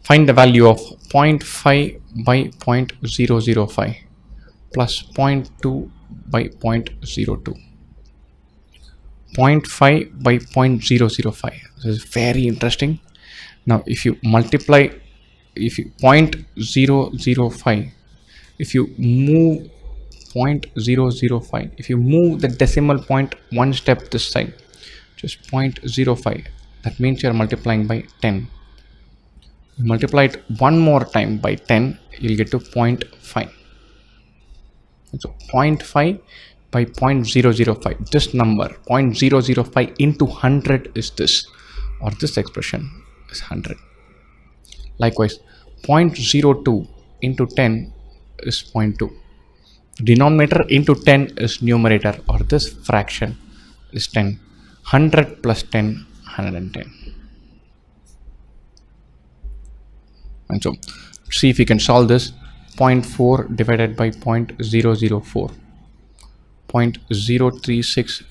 Find the value of 0.5 by 0.005 plus 0.2 by 0.02. 0.5 by 0.005. This is very interesting. Now if you multiply, if you 0.005, if you move 0.005, if you move the decimal point one step this side, just 0.05, that means you are multiplying by 10. You multiply it one more time by 10, you'll get to 0.5. So 0.5 by 0.005, this number 0.005 into 100 is this, or this expression is 100. Likewise 0.02 into 10 is 0.2. Denominator into 10 is numerator, or this fraction is 10. 100 plus 10, 110. And so see if you can solve this. 0.4 divided by 0.004, 0.036